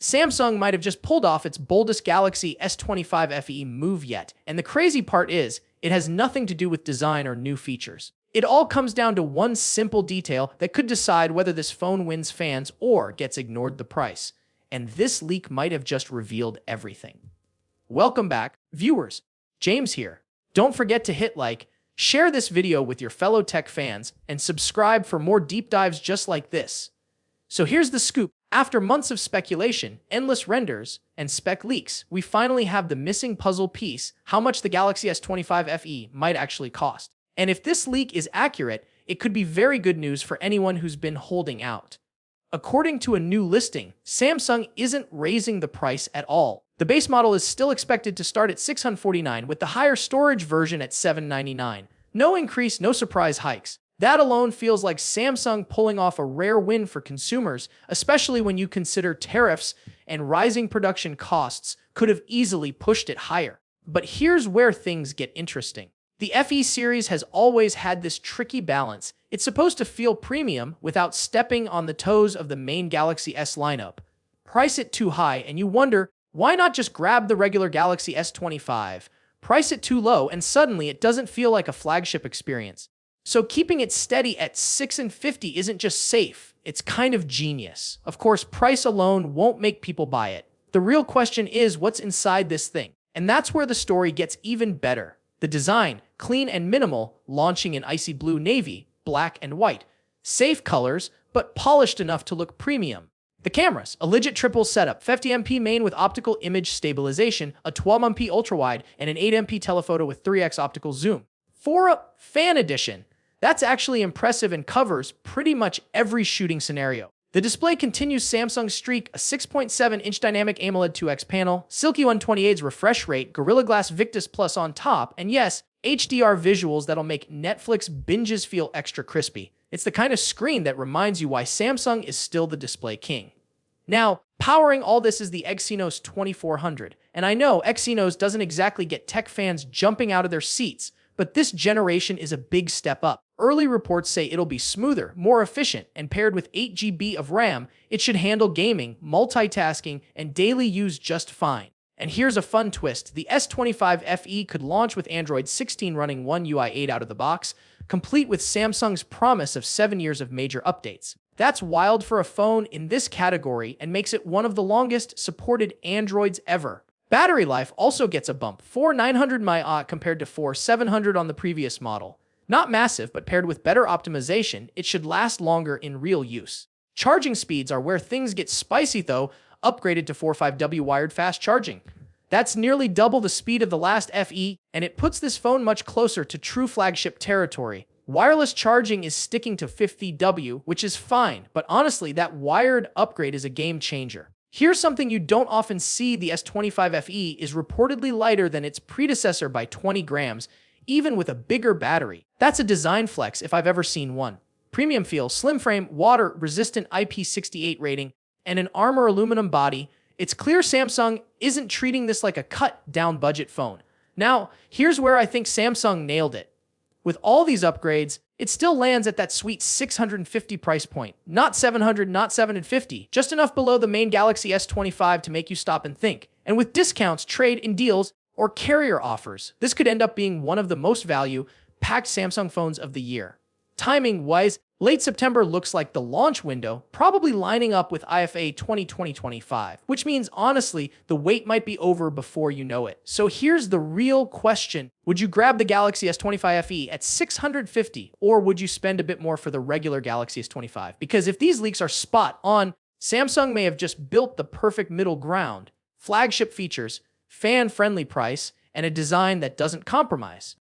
Samsung might have just pulled off its boldest Galaxy S25 FE move yet, and the crazy part is, it has nothing to do with design or new features. It all comes down to one simple detail that could decide whether this phone wins fans or gets ignored the price. And this leak might have just revealed everything. Welcome back, viewers. James here. Don't forget to hit like, share this video with your fellow tech fans, and subscribe for more deep dives just like this. So here's the scoop. After months of speculation, endless renders, and spec leaks, we finally have the missing puzzle piece: how much the Galaxy S25 FE might actually cost. And if this leak is accurate, it could be very good news for anyone who's been holding out. According to a new listing, Samsung isn't raising the price at all. The base model is still expected to start at $649, with the higher storage version at $799. No increase, no surprise hikes. That alone feels like Samsung pulling off a rare win for consumers, especially when you consider tariffs and rising production costs could have easily pushed it higher. But here's where things get interesting. The FE series has always had this tricky balance. It's supposed to feel premium without stepping on the toes of the main Galaxy S lineup. Price it too high, and you wonder, why not just grab the regular Galaxy S25? Price it too low, and suddenly it doesn't feel like a flagship experience. So keeping it steady at $650 isn't just safe, it's kind of genius. Of course, price alone won't make people buy it. The real question is what's inside this thing. And that's where the story gets even better. The design, clean and minimal, launching in icy blue, navy, black, and white. Safe colors, but polished enough to look premium. The cameras, a legit triple setup, 50MP main with optical image stabilization, a 12MP ultrawide, and an 8MP telephoto with 3x optical zoom. For a fan edition, that's actually impressive and covers pretty much every shooting scenario. The display continues Samsung's streak, a 6.7-inch dynamic AMOLED 2X panel, Silky 128's refresh rate, Gorilla Glass Victus Plus on top, and yes, HDR visuals that'll make Netflix binges feel extra crispy. It's the kind of screen that reminds you why Samsung is still the display king. Now, powering all this is the Exynos 2400, and I know Exynos doesn't exactly get tech fans jumping out of their seats, but this generation is a big step up. Early reports say it'll be smoother, more efficient, and paired with 8 GB of RAM, it should handle gaming, multitasking, and daily use just fine. And here's a fun twist. The S25 FE could launch with Android 16 running One UI 8 out of the box, complete with Samsung's promise of 7 years of major updates. That's wild for a phone in this category and makes it one of the longest supported Androids ever. Battery life also gets a bump, 4900 mAh compared to 4700 on the previous model. Not massive, but paired with better optimization, it should last longer in real use. Charging speeds are where things get spicy though, upgraded to 45W wired fast charging. That's nearly double the speed of the last FE, and it puts this phone much closer to true flagship territory. Wireless charging is sticking to 50W, which is fine, but honestly, that wired upgrade is a game changer. Here's something you don't often see: the S25 FE is reportedly lighter than its predecessor by 20 grams, even with a bigger battery. That's a design flex if I've ever seen one. Premium feel, slim frame, water-resistant IP68 rating, and an Armor aluminum body. It's clear Samsung isn't treating this like a cut-down budget phone. Now, here's where I think Samsung nailed it. With all these upgrades, it still lands at that sweet $650 price point. Not $700, not $750, just enough below the main Galaxy S25 to make you stop and think. And with discounts, trade-in deals, or carrier offers, this could end up being one of the most value-packed Samsung phones of the year. Timing-wise, late September looks like the launch window, probably lining up with IFA 2020-2025, which means, honestly, the wait might be over before you know it. So here's the real question. Would you grab the Galaxy S25 FE at $650, or would you spend a bit more for the regular Galaxy S25? Because if these leaks are spot on, Samsung may have just built the perfect middle ground: flagship features, fan-friendly price, and a design that doesn't compromise.